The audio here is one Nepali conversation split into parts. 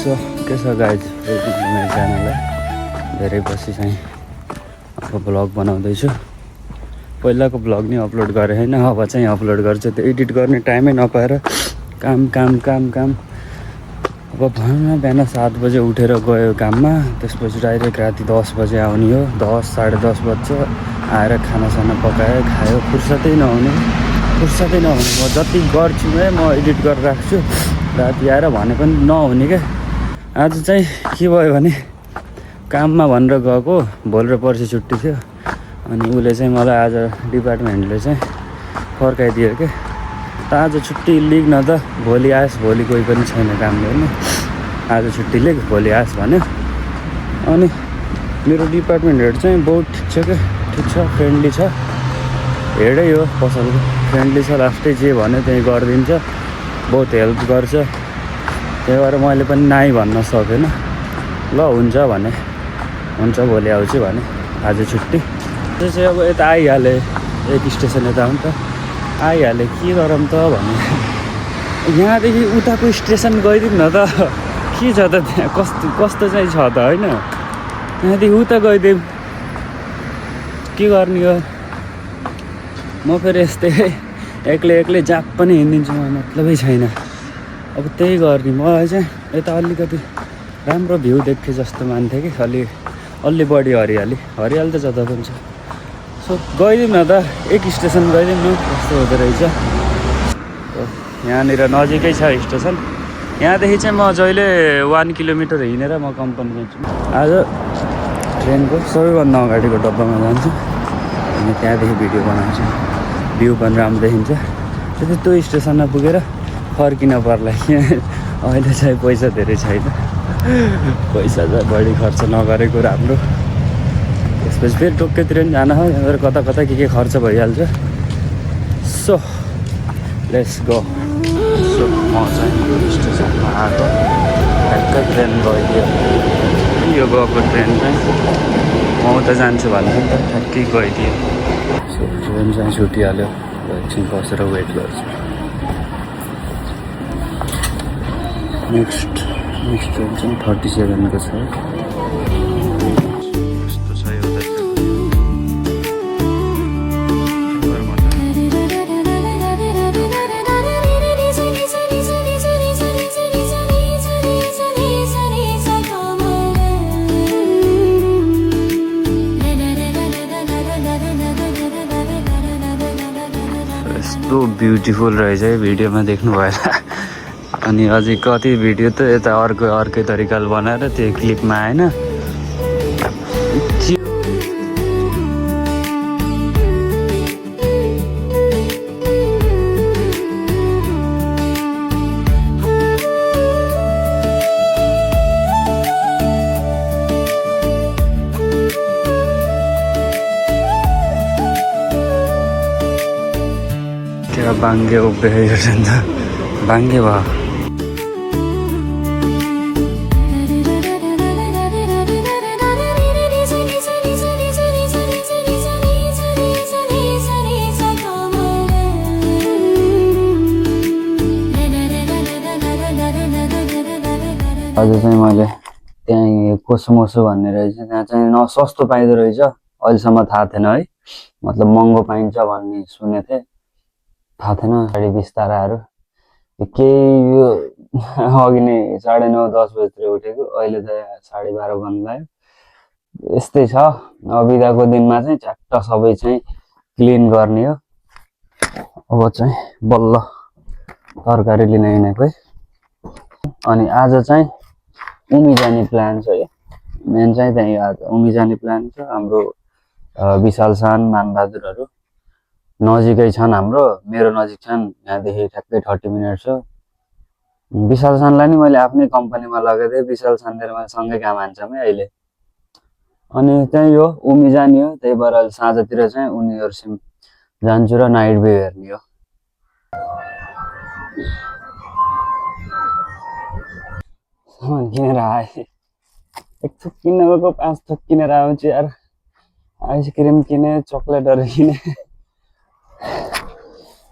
सो के छ गाइज, वेलकम टु माई च्यानललाई। धेरै पछि चाहिँ अब ब्लग बनाउँदैछु। पहिलाको ब्लग नि अपलोड गरेँ होइन, अब चाहिँ अपलोड गर्छु। त्यो एडिट गर्ने टाइमै नपाएर काम काम काम काम। अब भनौँ न बिहान 7 बजे उठेर गयो काममा, त्यसपछि डाइरेक्ट राति 10 बजे आउने हो। 10 साढे 10 बज्छ, आएर खानासाना पकायो, खायो। फुर्सदै नहुने। म जति गर्छु म एडिट गरेर राख्छु, राति आएर भने पनि नहुने क्या। आज चाहिँ के भयो भने काममा भनेर गएको, भोलि र पर्सि छुट्टी थियो। अनि उसले चाहिँ मलाई आज डिपार्टमेन्टले चाहिँ फर्काइदियो क्या। त आज छुट्टी लिग न त, भोलि आएस्, भोलि कोही पनि छैन काम गर्ने, आज छुट्टी लिग, भोलि आएस् भन्यो। अनि मेरो डिपार्टमेन्ट हेड चाहिँ बहुत ठिक छ क्या, ठिक छ, फ्रेन्डली छ। हेडै हो पसलको, फ्रेन्डली छ। लास्टै जे भन्यो त्यही गरिदिन्छ, बहुत हेल्प गर्छ। त्यही भएर मैले पनि नाइ भन्न सकेन। ल हुन्छ भने, हुन्छ भोलि आउँछु भने। आज छुट्टी। त्यो चाहिँ अब यता आइहालेँ, एक स्टेसन यता हो नि त, आइहालेँ। के गरौँ त भने, यहाँदेखि उताको स्टेसन गइदिउँ न त। के छ त त्यहाँ, कस्तो चाहिँ छ त होइन। यहाँदेखि उता गइदिउँ, के गर्ने हो। म फेरि यस्तै एक्लै जहाँ पनि हिँडिदिन्छु, म मतलबै छैन। अब त्यही गर्ने। मलाई चाहिँ यता अलिकति राम्रो भ्यू देख्थेँ जस्तो मान्थेँ कि, अलि बढी हरियाली त जता पनि छ। सो गइदिउँ न त, एक स्टेसन गइदिउँ न, कस्तो हुँदो रहेछ। यहाँनिर नजिकै छ स्टेसन। यहाँदेखि चाहिँ म जहिले 1 किलोमिटर हिँडेर म कम्पनी जान्छु। आज ट्रेनको सबैभन्दा अगाडिको डब्बामा जान्छु, अनि त्यहाँदेखि भिडियो बनाउँछु। भ्यू पनि राम्रो देखिन्छ। त्यसपछि त्यो स्टेसनमा पुगेर फर्किन पर्ला। अहिले चाहिँ पैसा धेरै छैन, पैसा चाहिँ बढी खर्च नगरेको राम्रो। त्यसपछि फेरि टोक्कैतिर पनि जान हो, यहाँबाट कता कता के खर्च भइहाल्छ। So let's go. सो म चाहिँ यो स्टेसनमा आएको, ठ्याक्कै ट्रेन गइदियो। यो गएको ट्रेन चाहिँ म उता जान्छु भन्नु नि त, ठ्याक्कै गइदियो। सो ट्रेन चाहिँ छुटिहाल्यो, एकछिन बसेर वेट गर्छु। नेक्स्ट ट्रेन चाहिँ 37 को छ। कस्तो छ यो त। यस्तो ब्युटिफुल रहेछ है, भिडियोमा देख्नु भएन। अनि अझै कति भिडियो त यता अर्कै तरिकाले बनाएर त्यो क्लिपमा आएन। क्या बाङ्गे उभिएको छ नि त, बाङ्गे भयो। आज चाहिँ मैले त्यहाँ कोसमोसो भन्ने रहेछ, त्यहाँ चाहिँ सस्तो पाइँदो रहेछ। अहिलेसम्म थाहा थिएन है, मतलब महँगो पाइन्छ भन्ने सुनेको थिएँ, थाहा थिएन। 20 ताराहरू केही यो अघि नै 9:30-10 बजीतिर उठेको, अहिले त 12:30 बन्द लाग्यो। यस्तै छ। अब बिदाको दिनमा चाहिँ च्याट्ट सबै चाहिँ क्लिन गर्ने हो। अब चाहिँ बल्ल तरकारी लिन हिँडेको। अनि आज चाहिँ उमी जाने प्लान छ है, मेन चाहिँ त्यहीँ आज उमी जाने प्लान छ। हाम्रो विशाल सान, मानबहादुरहरू नजिकै छन्, हाम्रो मेरो नजिक छन्। यहाँदेखि ठ्याक्कै 30 मिनट छ। विशाल सानलाई नि मैले आफ्नै कम्पनीमा लगेको थिएँ, विशाल सानले मैले सँगै काम हान्छौँ है अहिले। अनि त्यही हो, उमी जाने हो। त्यही भएर साँझतिर चाहिँ उनीहरूसँग जान्छु र नाइट भ्यू हेर्ने हो। सामान किनेर आएँ, 1 थोक किन्न गएको 5 थोक किनेर आउँछु यार। आइसक्रिम किने, चक्लेटहरू किने।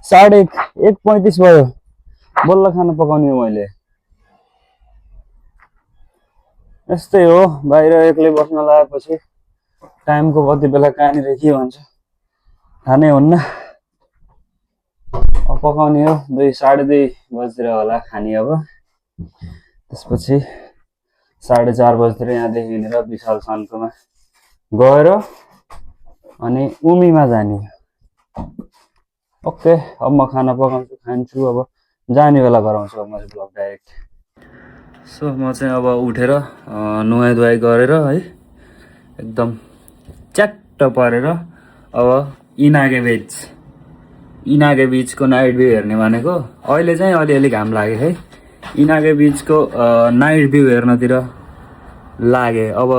1:35 भयो, बल्ल खाना पकाउने हो मैले। यस्तै हो बाहिर एक्लै बस्न लागेपछि टाइमको कति बेला कहाँनिर के भन्छ थाहा नै हुन्न। अब पकाउने हो 2 साढे 2 बजीतिर होला खाने। अब त्यसपछि 4:30 बजीतिर यहाँदेखि हिँडेर विशाल शान्तमा गएर अनि उमीमा जाने। ओके अब म खाना पकाउँछु खान्छु। अब जाने बेला गराउँछु अब म ब्लग डाइरेक्ट। सो म चाहिँ अब उठेर नुहाई धुवाई गरेर है एकदम च्याट्ट परेर अब इनागे बिचको नाइट भ्यू हेर्ने भनेको। अहिले चाहिँ अलिअलि घाम लाग्यो है। इनागे बिचको नाइट भ्यू हेर्नतिर लागे। अब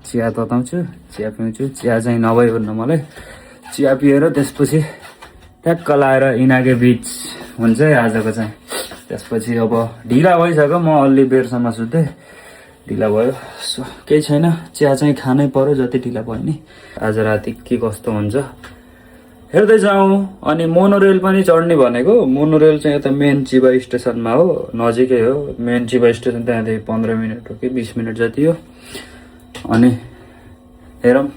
चिया तताउँछु, चिया पिउँछु। चिया चाहिँ नभइहुन्न मलाई। चिया पिएर त्यसपछि ट्याक्क लाएर इनागे बिच हुन्छ है आजको चाहिँ। त्यसपछि अब ढिला भइसक्यो, म अलि बेरसम्म सुतेँ, ढिला भयो। सो केही छैन, चिया चाहिँ खानै पर्यो जति ढिला भयो नि। आज राति के कस्तो हुन्छ हेर्दै जाउँ। अनि मोनोरेल पनि चढ्ने भनेको। मोनोरेल चाहिँ यता मेन चिबा स्टेसनमा हो, नजिकै हो। मेन चिबा स्टेसन त्यहाँदेखि 15 मिनट हो कि 20 मिनट जति हो। अनि हेरौँ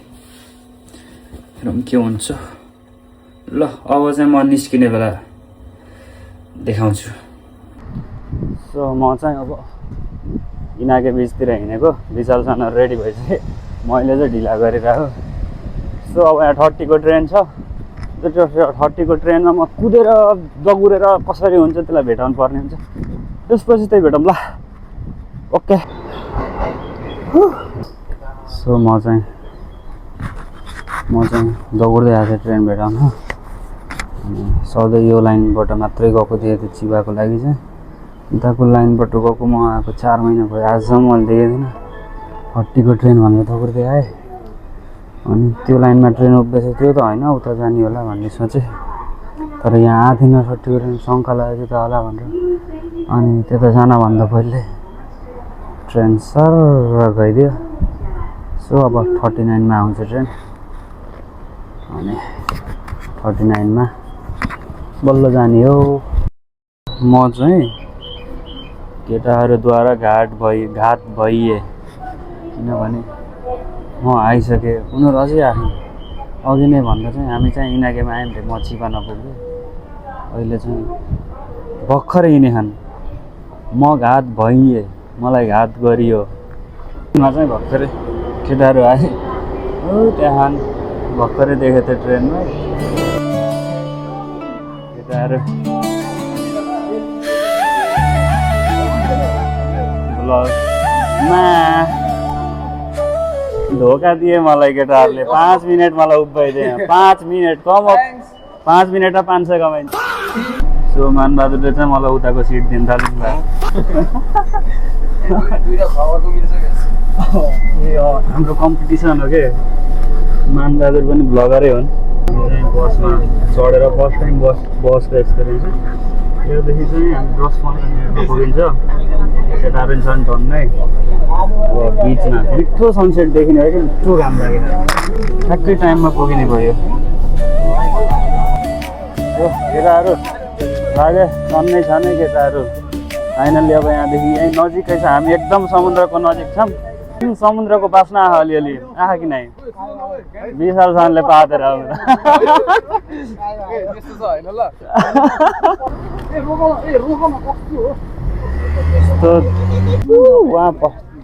के हुन्छ। ल अब चाहिँ म निस्किने बेला देखाउँछु। सो म चाहिँ अब इनाके बिचतिर हिँडेको। विशालसँग रेडी भइसकेँ, मैले चाहिँ ढिला गरिरहेको। सो अब यहाँ 30 को ट्रेन छ। त्यो 30 को ट्रेनमा म कुदेर दगुरेर कसरी हुन्छ त्यसलाई भेटाउनु पर्ने हुन्छ। त्यसपछि त्यही भेटौँ ल। ओके। सो म चाहिँ दगुर्दै आएको थिएँ ट्रेन भेटाउन। अनि सधैँ यो लाइनबाट मात्रै गएको थिएँ त्यो चिबाको लागि चाहिँ। उताको लाइनबाट गएको म आएको 4 महिना भयो। आजसम्म मैले देखेको थिइनँ। 30 को ट्रेन भनेर दगुर्दै आएँ। अनि त्यो लाइनमा ट्रेन उभिएछ, त्यो त होइन उता जाने होला भन्ने सोचेँ। तर यहाँ आएको थिइनँ 30 को ट्रेन, शङ्का लाग्यो त होला भनेर। अनि त्यता जानभन्दा पहिले ट्रेन सर गइदियो। सो अब 39मा आउँछ ट्रेन। अनि 39मा बल्ल जाने हो। म चाहिँ केटाहरूद्वारा घात भइए, किनभने म आइसकेँ, उनीहरू अझै आएन। अघि नै भन्दा चाहिँ हामी चाहिँ इनाकेमा आयौँ रे, म चिबा नपुग्यो। अहिले चाहिँ भर्खरै हिँडेछन्। म घात भइए, मलाई घात गरियो। मा चाहिँ भर्खरै केटाहरू आए। त्यहाँ भर्खरै देखेको थिएँ ट्रेनमा केटाहरू। ब्लगमा धोका दिए मलाई केटाहरूले। 5 मिनट मलाई उभ्याइदिए। 5 मिनट कम, 5 मिनटमा 500 कमाइन्छ। सो मानबहादुरले चाहिँ मलाई उताको सिट दिन थाल्नु भयो। हाम्रो कम्पिटिसन हो के। मानबहादुर पनि ब्लगरै हुन्। बसमा चढेर फर्स्ट टाइम बसको एक्सपिरियन्स हो। योदेखि चाहिँ हामी 10-15 मिनटमा पुगिन्छ। केटाहरू छन् झन्नै अब बिचमा मिठो सनसेट देखिने भयो कि मिठो घाम लागेर ठ्याक्कै टाइममा पुगिने भयो। केटाहरू लाग्यो छन् नै केटाहरू। फाइनल्ली अब यहाँदेखि यहीँ नजिकै छ, हामी एकदम समुद्रको नजिक छौँ। समुद्रको बास्ना आयो अलिअलि, आँखा कि नै विशाल सानले पातेर आउनु। वहाँ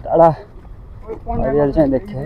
टाढा हरियाली चाहिँ देखेँ है।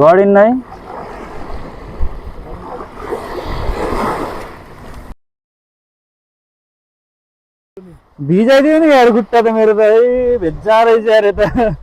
गरिन् नै भिजाइदियो नि यार खुट्टा त मेरो त। भेजा रहेछ यार त।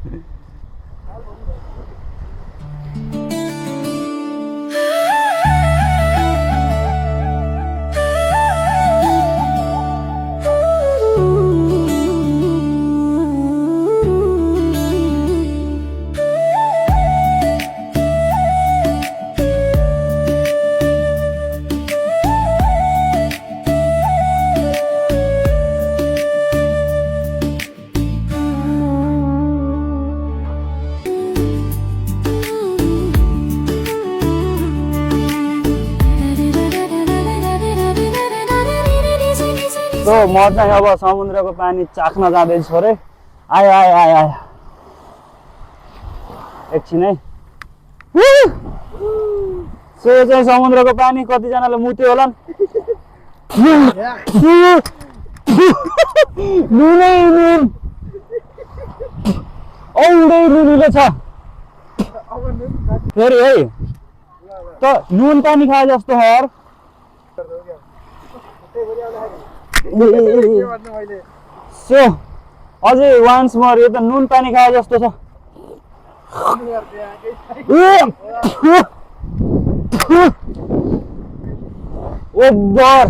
सो म चाहिँ अब समुद्रको पानी चाख्न जाँदैछु अरे। आयो आयो आयो आयो एकछिन है। सो चाहिँ समुद्रको पानी कतिजनाले मुत्यो होला नुनै नुन औँदै नुनिलो छ फेरि है त नुन पानी खाए जस्तो हो यार। सो अझै वान्स मोर यो त नुन पानी खाए जस्तो छ। ओभर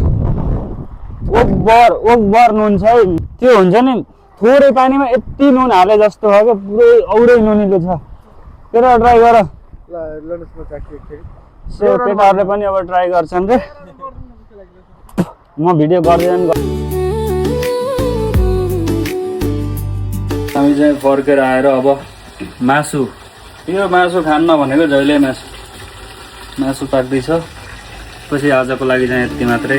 ओभर ओभर नुन छ है। त्यो हुन्छ नि थोरै पानीमा यति नुन हाले जस्तो हो क्या पुरै औरै नुनिलो छ। केटा ट्राई गर। सो केटाहरूले पनि अब ट्राई गर्छन् रे। म भिडियो गर्दैन। हामी चाहिँ फर्केर आएर अब मासु यो मासु खान्न भनेको जहिले मासु पाक्दैछ। पछि आजको लागि चाहिँ यति मात्रै।